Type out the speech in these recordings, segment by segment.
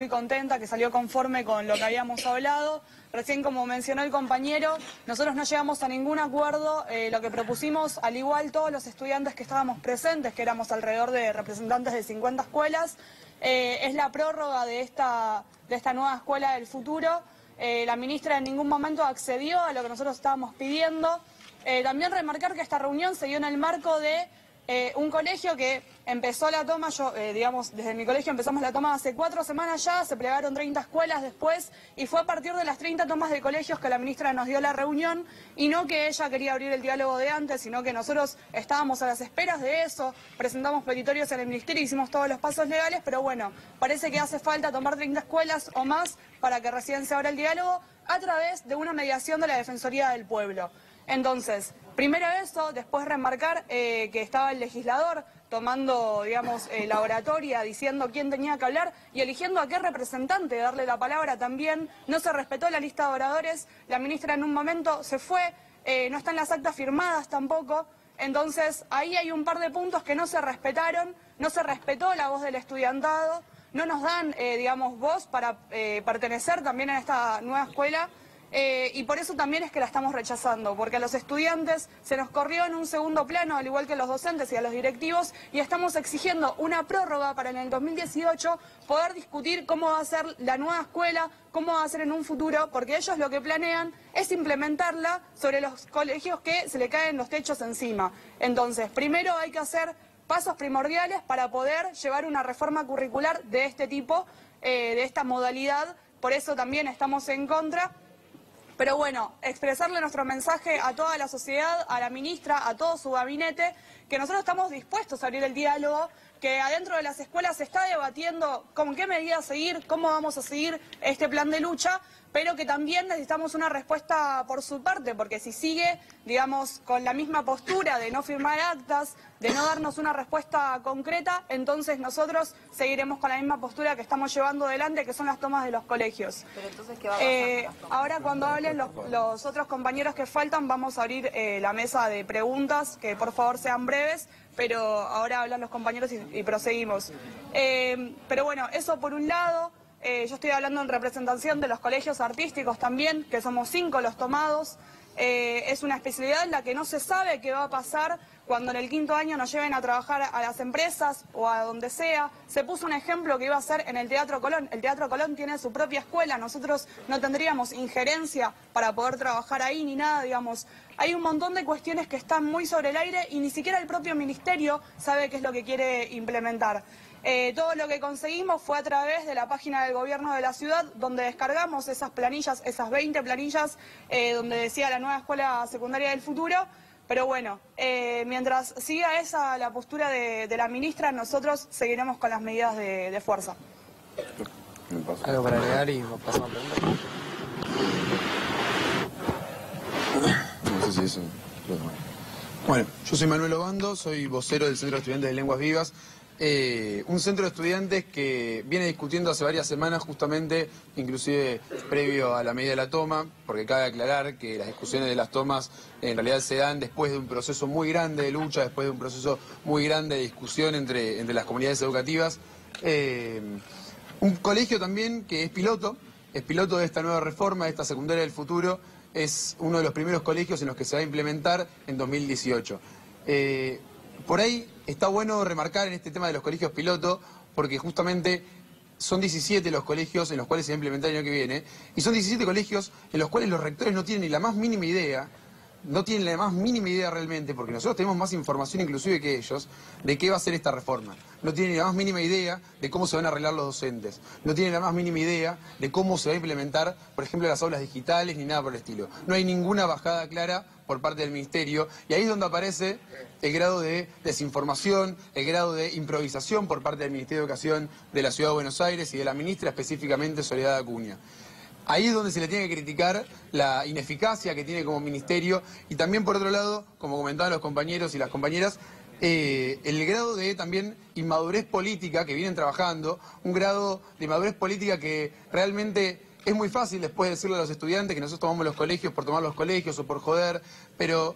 Muy contenta, que salió conforme con lo que habíamos hablado. Recién, como mencionó el compañero, nosotros no llegamos a ningún acuerdo. Lo que propusimos, al igual todos los estudiantes que estábamos presentes, que éramos alrededor de representantes de 50 escuelas, es la prórroga de esta nueva escuela del futuro. La ministra en ningún momento accedió a lo que nosotros estábamos pidiendo. También remarcar que esta reunión se dio en el marco de un colegio que empezó la toma, digamos, desde mi colegio empezamos la toma hace 4 semanas ya, se plegaron 30 escuelas después, y fue a partir de las 30 tomas de colegios que la ministra nos dio la reunión, y no que ella quería abrir el diálogo de antes, sino que nosotros estábamos a las esperas de eso, presentamos petitorios en el ministerio, hicimos todos los pasos legales, pero bueno, parece que hace falta tomar 30 escuelas o más para que recién se abra el diálogo a través de una mediación de la Defensoría del Pueblo. Entonces, primero eso, después remarcar que estaba el legislador tomando, digamos, la oratoria, diciendo quién tenía que hablar y eligiendo a qué representante darle la palabra también. No se respetó la lista de oradores, la ministra en un momento se fue, no están las actas firmadas tampoco. Entonces, ahí hay un par de puntos que no se respetaron, no se respetó la voz del estudiantado, no nos dan, digamos, voz para pertenecer también a esta nueva escuela. Y por eso también es que la estamos rechazando, porque a los estudiantes se nos corrió en un segundo plano, al igual que a los docentes y a los directivos, y estamos exigiendo una prórroga para en el 2018 poder discutir cómo va a ser la nueva escuela, cómo va a ser en un futuro, porque ellos lo que planean es implementarla sobre los colegios que se le caen los techos encima. Entonces, primero hay que hacer pasos primordiales para poder llevar una reforma curricular de este tipo, de esta modalidad, por eso también estamos en contra. Pero bueno, expresarle nuestro mensaje a toda la sociedad, a la ministra, a todo su gabinete, que nosotros estamos dispuestos a abrir el diálogo, que adentro de las escuelas se está debatiendo con qué medidas seguir, cómo vamos a seguir este plan de lucha, pero que también necesitamos una respuesta por su parte, porque si sigue, digamos, con la misma postura de no firmar actas, de no darnos una respuesta concreta, entonces nosotros seguiremos con la misma postura que estamos llevando adelante, que son las tomas de los colegios. Pero entonces, ¿qué va a pasar? Ahora, cuando hablen los otros compañeros que faltan, vamos a abrir la mesa de preguntas, que por favor sean breves, pero ahora hablan los compañeros y proseguimos. Pero bueno, eso por un lado. Yo estoy hablando en representación de los colegios artísticos también, que somos 5 los tomados. Es una especialidad en la que no se sabe qué va a pasar cuando en el 5.º año nos lleven a trabajar a las empresas o a donde sea. Se puso un ejemplo que iba a ser en el Teatro Colón. El Teatro Colón tiene su propia escuela, nosotros no tendríamos injerencia para poder trabajar ahí ni nada, digamos. Hay un montón de cuestiones que están muy sobre el aire y ni siquiera el propio ministerio sabe qué es lo que quiere implementar. Todo lo que conseguimos fue a través de la página del gobierno de la ciudad, donde descargamos esas planillas, esas 20 planillas, donde decía la nueva escuela secundaria del futuro. Pero bueno, mientras siga esa la postura de la ministra, nosotros seguiremos con las medidas de fuerza. Algo para agregar y pasamos a preguntar. No sé si eso... Bueno, yo soy Manuel Obando, soy vocero del Centro de Estudiantes de Lenguas Vivas. Un centro de estudiantes que viene discutiendo hace varias semanas justamente, inclusive previo a la medida de la toma, porque cabe aclarar que las discusiones de las tomas en realidad se dan después de un proceso muy grande de lucha, después de un proceso muy grande de discusión entre las comunidades educativas. Un colegio también que es piloto de esta nueva reforma, de esta secundaria del futuro, es uno de los primeros colegios en los que se va a implementar en 2018. Por ahí está bueno remarcar en este tema de los colegios piloto, porque justamente son 17 los colegios en los cuales se va a implementar el año que viene, y son 17 colegios en los cuales los rectores no tienen ni la más mínima idea, realmente, porque nosotros tenemos más información inclusive que ellos, de qué va a ser esta reforma. No tienen ni la más mínima idea de cómo se van a arreglar los docentes. No tienen la más mínima idea de cómo se va a implementar, por ejemplo, las aulas digitales ni nada por el estilo. No hay ninguna bajada clara por parte del ministerio, y ahí es donde aparece el grado de desinformación, el grado de improvisación por parte del Ministerio de Educación de la Ciudad de Buenos Aires y de la ministra, específicamente Soledad Acuña. Ahí es donde se le tiene que criticar la ineficacia que tiene como ministerio, y también por otro lado, como comentaban los compañeros y las compañeras, el grado de también inmadurez política que vienen trabajando, un grado de inmadurez política que realmente es muy fácil después decirle a los estudiantes que nosotros tomamos los colegios por tomar los colegios o por joder, pero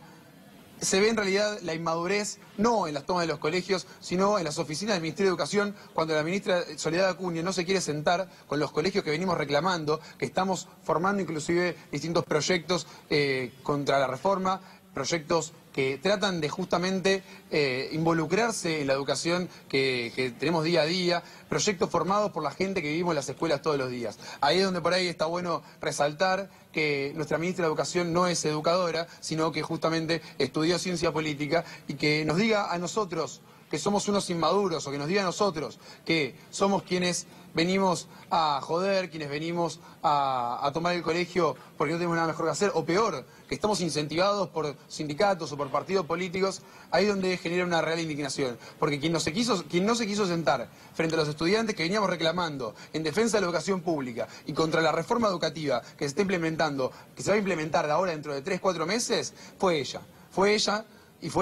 se ve en realidad la inmadurez, no en las tomas de los colegios, sino en las oficinas del Ministerio de Educación, cuando la ministra Soledad Acuña no se quiere sentar con los colegios que venimos reclamando, que estamos formando inclusive distintos proyectos contra la reforma, proyectos que tratan de justamente involucrarse en la educación que tenemos día a día, proyectos formados por la gente que vivimos en las escuelas todos los días. Ahí es donde por ahí está bueno resaltar que nuestra ministra de Educación no es educadora, sino que justamente estudió ciencia política y que nos diga a nosotros que somos unos inmaduros, o que nos diga a nosotros que somos quienes venimos a joder, quienes venimos a tomar el colegio porque no tenemos nada mejor que hacer, o peor, que estamos incentivados por sindicatos o por partidos políticos, ahí es donde genera una real indignación. Porque quien no se quiso sentar frente a los estudiantes que veníamos reclamando en defensa de la educación pública y contra la reforma educativa que se está implementando, que se va a implementar ahora dentro de 3 o 4 meses, fue ella. Fue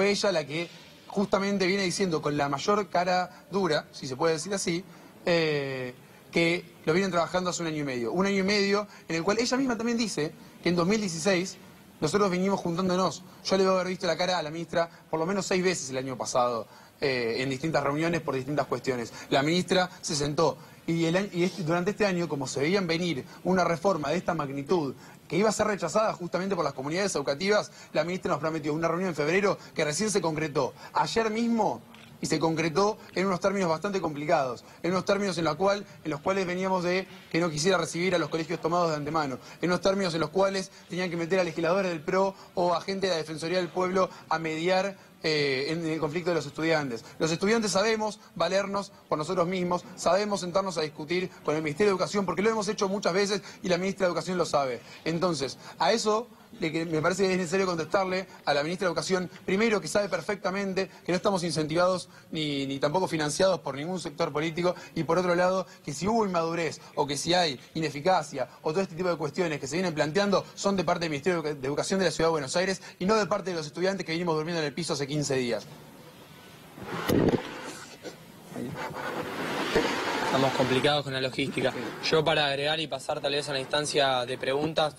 ella la que justamente viene diciendo con la mayor cara dura, si se puede decir así, que lo vienen trabajando hace 1 año y medio. 1 año y medio en el cual ella misma también dice que en 2016 nosotros vinimos juntándonos. Yo le voy a haber visto la cara a la ministra por lo menos 6 veces el año pasado en distintas reuniones por distintas cuestiones. La ministra se sentó y durante este año, como se veían venir una reforma de esta magnitud, que iba a ser rechazada justamente por las comunidades educativas, la ministra nos prometió una reunión en febrero que recién se concretó ayer mismo, y se concretó en unos términos bastante complicados, en unos términos en los cuales veníamos de que no quisiera recibir a los colegios tomados de antemano, en unos términos en los cuales tenían que meter a legisladores del PRO o a gente de la Defensoría del Pueblo a mediar en el conflicto de los estudiantes. Los estudiantes sabemos valernos por nosotros mismos, sabemos sentarnos a discutir con el Ministerio de Educación, porque lo hemos hecho muchas veces y la ministra de Educación lo sabe. Entonces, a eso me parece que es necesario contestarle a la ministra de Educación, primero, que sabe perfectamente que no estamos incentivados ni tampoco financiados por ningún sector político, y por otro lado, que si hubo inmadurez o que si hay ineficacia o todo este tipo de cuestiones que se vienen planteando son de parte del Ministerio de Educación de la Ciudad de Buenos Aires y no de parte de los estudiantes que venimos durmiendo en el piso hace 15 días. Estamos complicados con la logística. Yo, para agregar y pasar tal vez a la instancia de preguntas,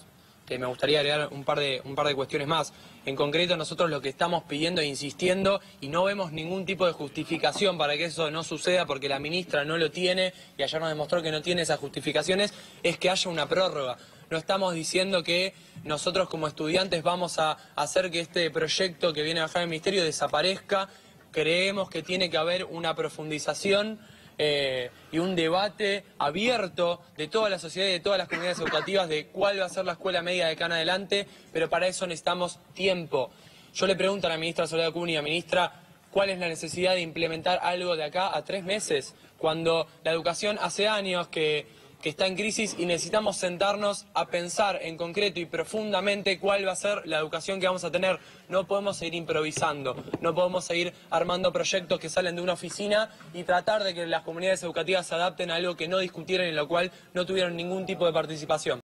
me gustaría agregar un par de cuestiones más. En concreto, nosotros lo que estamos pidiendo e insistiendo, y no vemos ningún tipo de justificación para que eso no suceda, porque la ministra no lo tiene, y ayer nos demostró que no tiene esas justificaciones, es que haya una prórroga. No estamos diciendo que nosotros como estudiantes vamos a hacer que este proyecto que viene a bajar el ministerio desaparezca. Creemos que tiene que haber una profundización y un debate abierto de toda la sociedad y de todas las comunidades educativas de cuál va a ser la escuela media de acá en adelante, pero para eso necesitamos tiempo. Yo le pregunto a la ministra Soledad Acuña, ministra, ¿cuál es la necesidad de implementar algo de acá a 3 meses? Cuando la educación hace años que está en crisis y necesitamos sentarnos a pensar en concreto y profundamente cuál va a ser la educación que vamos a tener. No podemos seguir improvisando, no podemos seguir armando proyectos que salen de una oficina y tratar de que las comunidades educativas se adapten a algo que no discutieron y en lo cual no tuvieron ningún tipo de participación.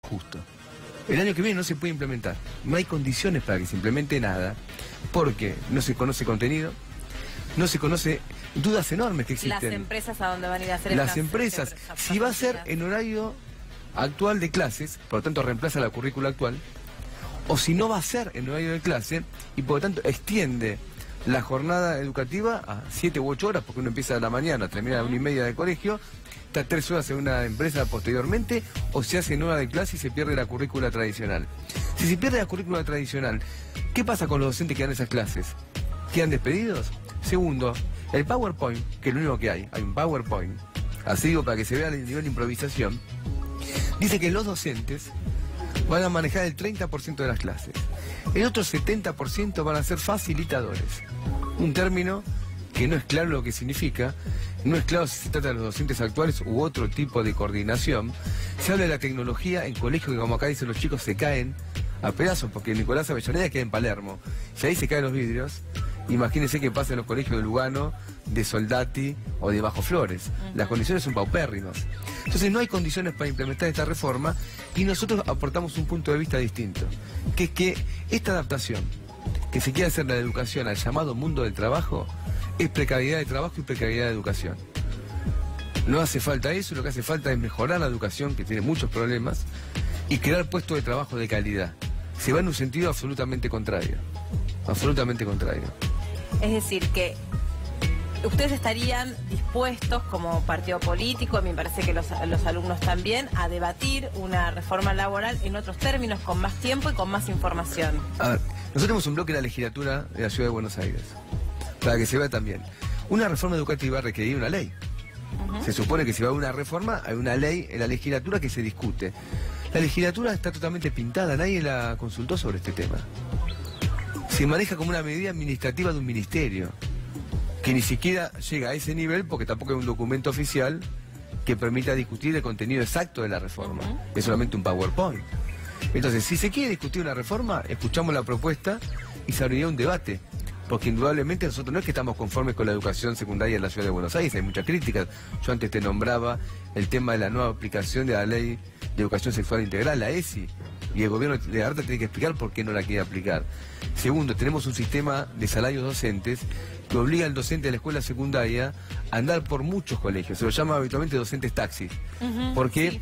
Justo. El año que viene no se puede implementar. No hay condiciones para que se implemente nada, porque no se conoce contenido, no se conoce dudas enormes que existen. Las empresas a dónde van a ir a hacer las empresas, si va a ser en horario actual de clases, por lo tanto reemplaza la currícula actual, o si no va a ser en horario de clase y por lo tanto extiende la jornada educativa a 7 u 8 horas, porque uno empieza a la mañana, termina a 1:30 de colegio, está 3 horas en una empresa posteriormente, o se hace en hora de clase y se pierde la currícula tradicional. Si se pierde la currícula tradicional, ¿qué pasa con los docentes que dan esas clases? ¿Quedan despedidos? Segundo, el PowerPoint, que es lo único que hay un PowerPoint, así digo para que se vea el nivel de improvisación, dice que los docentes van a manejar el 30% de las clases. El otro 70% van a ser facilitadores. Un término que no es claro lo que significa, no es claro si se trata de los docentes actuales u otro tipo de coordinación. Se habla de la tecnología en colegios que, como acá dicen los chicos, se caen a pedazos, porque Nicolás Avellaneda queda en Palermo. Si ahí se caen los vidrios, imagínense qué pasa en los colegios de Lugano, de Soldati o de Bajo Flores. Las condiciones son paupérrimas. Entonces no hay condiciones para implementar esta reforma y nosotros aportamos un punto de vista distinto, que es que esta adaptación que se quiere hacer de la educación al llamado mundo del trabajo es precariedad de trabajo y precariedad de educación. No hace falta eso, lo que hace falta es mejorar la educación, que tiene muchos problemas, y crear puestos de trabajo de calidad. Se va en un sentido absolutamente contrario. Absolutamente contrario. Es decir, que ustedes estarían dispuestos como partido político, me parece que los alumnos también, a debatir una reforma laboral en otros términos, con más tiempo y con más información. A ver, nosotros tenemos un bloque en la legislatura de la Ciudad de Buenos Aires, para que se vea también. Una reforma educativa requeriría una ley. Se supone que si va a una reforma, hay una ley en la legislatura que se discute. La legislatura está totalmente pintada, nadie la consultó sobre este tema. Se maneja como una medida administrativa de un ministerio, que ni siquiera llega a ese nivel porque tampoco hay un documento oficial que permita discutir el contenido exacto de la reforma. Es solamente un PowerPoint. Entonces, si se quiere discutir una reforma, escuchamos la propuesta y se abriría un debate. Porque indudablemente nosotros no es que estamos conformes con la educación secundaria en la Ciudad de Buenos Aires, hay muchas críticas. Yo antes te nombraba el tema de la nueva aplicación de la Ley de Educación Sexual Integral, la ESI, y el gobierno de Arta tiene que explicar por qué no la quiere aplicar. Segundo, tenemos un sistema de salarios docentes que obliga al docente de la escuela secundaria a andar por muchos colegios, se lo llama habitualmente docentes taxis, porque... Sí.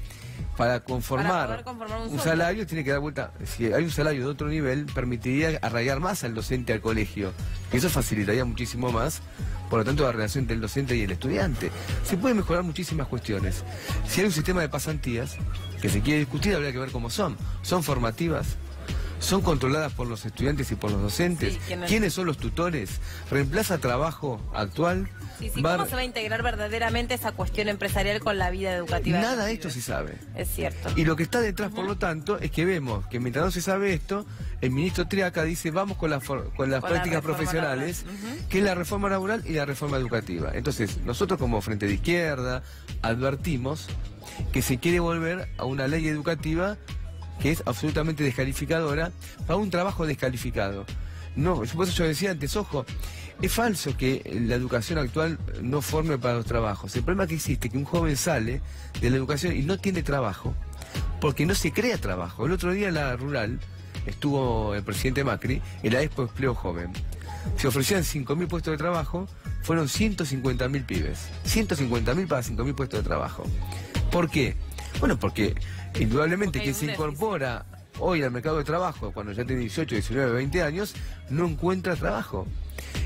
Para conformar un salario tiene que dar vuelta. Si hay un salario de otro nivel, permitiría arraigar más al docente al colegio. Y eso facilitaría muchísimo más, por lo tanto, la relación entre el docente y el estudiante. Se pueden mejorar muchísimas cuestiones. Si hay un sistema de pasantías que se quiere discutir, habría que ver cómo son. ¿Son formativas? ¿Son controladas por los estudiantes y por los docentes? Sí, ¿quiénes son los tutores? ¿Reemplaza trabajo actual? Sí, ¿cómo se va a integrar verdaderamente esa cuestión empresarial con la vida educativa? Nada de esto se sabe. Es cierto. Y lo que está detrás, por lo tanto, es que vemos que mientras no se sabe esto, el ministro Triaca dice vamos con las prácticas profesionales, que es la reforma laboral y la reforma educativa. Entonces, nosotros como Frente de Izquierda advertimos que se quiere volver a una ley educativa que es absolutamente descalificadora para un trabajo descalificado. No, por eso yo decía antes, ojo, es falso que la educación actual no forme para los trabajos. El problema que existe es que un joven sale de la educación y no tiene trabajo, porque no se crea trabajo. El otro día en la rural estuvo el presidente Macri en la Expo Empleo Joven. Se ofrecían 5.000 puestos de trabajo, fueron 150.000 pibes. 150.000 para 5.000 puestos de trabajo. ¿Por qué? Bueno, porque indudablemente quien se incorpora hoy al mercado de trabajo, cuando ya tiene 18, 19, 20 años, no encuentra trabajo.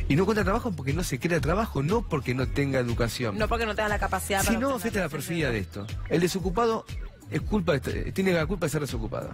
Y no encuentra trabajo porque no se crea trabajo, no porque no tenga educación. No porque no tenga la capacidad para... Si no, fíjate la perfidia de esto. El desocupado tiene la culpa de ser desocupado.